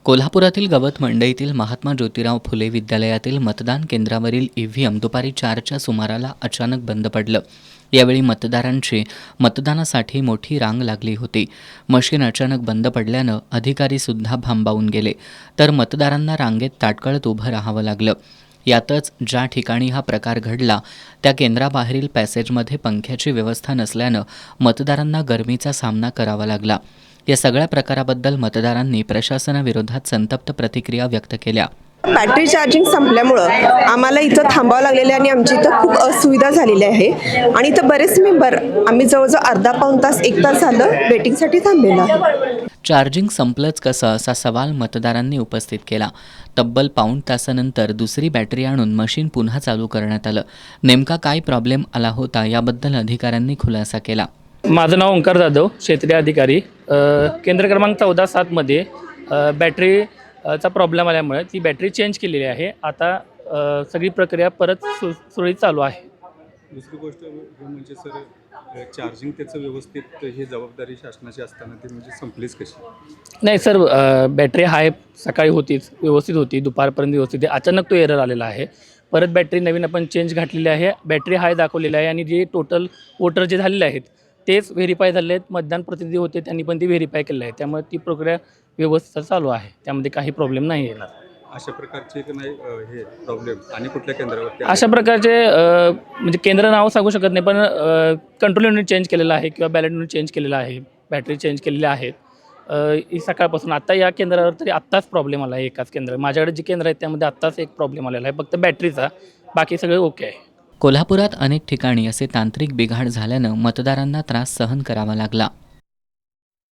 कोल्हापुरातील गवत मंडईतील महात्मा ज्योतिराव फुले विद्यालयातील मतदान केंद्रावरील ईव्हीएम दुपारी 4च्या सुमाराला अचानक बंद पडलं. यावेळी मतदारांची मतदानासाठी मोठी रांग लागली होती. मशीन अचानक बंद पडल्यानं अधिकारीसुद्धा भांबावून गेले, तर मतदारांना रांगेत ताटकळत उभं राहावं लागलं. यातच ज्या ठिकाणी हा प्रकार घडला त्या केंद्राबाहेरील पॅसेजमध्ये पंख्याची व्यवस्था नसल्यानं मतदारांना गरमीचा सामना करावा लागला. या सगळ्या प्रकाराबद्दल मतदारांनी प्रशासनाविरोधात संतप्त प्रतिक्रिया व्यक्त केल्या. बॅटरी चार्जिंग संपल्यामुळं आम्हाला इथं थांबावं लागलेलं आहे आणि आमची इथं खूप असुविधा झालेली आहे. आणि इथं बरेच मेंबर आम्ही जवळजवळ अर्धा पाऊण तास 1 तास झालं वेटिंगसाठी थांबलेलं आहे. चार्जिंग संपलंच कसं असा सवाल मतदारांनी उपस्थित केला. तब्बल पाऊण तासानंतर दुसरी बॅटरी आणून मशीन पुन्हा चालू करण्यात आलं. नेमका काय प्रॉब्लेम आला होता याबद्दल अधिकाऱ्यांनी खुलासा केला. माझं नाव ओंकार जाधव, क्षेत्रीय अधिकारी. केंद्र क्रमांक 14-7मध्ये बॅटरीचा प्रॉब्लेम आल्यामुळे ती बॅटरी चेंज केलेली आहे. आता सगळी प्रक्रिया परत सुरळीत चालू आहे. दुसरी गोष्ट म्हणजे सर, चार्जिंग त्याचं व्यवस्थित ही जबाबदारी शासनाची असताना ती म्हणजे संपलीच कशी? नाही सर, बॅटरी हाय सकाळी होतीच, व्यवस्थित होती, दुपारपर्यंत व्यवस्थित. अचानक तो एरर आलेला आहे. परत बॅटरी नवीन आपण चेंज घातलेली आहे. बॅटरी हाय दाखवलेली आहे आणि जे टोटल वोटर जे झालेले आहेत तेच व्हेरीफाय झाले आहेत. मतदान प्रतिनिधी होते त्यांनी पण ती व्हेरीफाय केलं आहे. त्यामुळे ती प्रक्रिया व्यवस्थित चालू आहे. त्यामध्ये काही प्रॉब्लेम नाही येणार. अशा प्रकारचे नाही हे प्रॉब्लेम आणि कुठल्या केंद्रावरती अशा प्रकारचे म्हणजे केंद्र नाव सांगू शकत नाही, पण कंट्रोल युनिट चेंज केलेलं आहे किंवा बॅलेट युनिट चेंज केलेलं आहे, बॅटरी चेंज केलेल्या आहेत. ही सकाळपासून आता या केंद्रावर तरी आत्ताच प्रॉब्लेम आला आहे. एकाच केंद्र, माझ्याकडे जे केंद्र आहेत त्यामध्ये आत्ताच एक प्रॉब्लेम आलेला आहे, फक्त बॅटरीचा. बाकी सगळे ओके आहे. कोल्हापुरात अनेक ठिकाणी असे तांत्रिक बिघाड झाल्यानं मतदारांना त्रास सहन करावा लागला.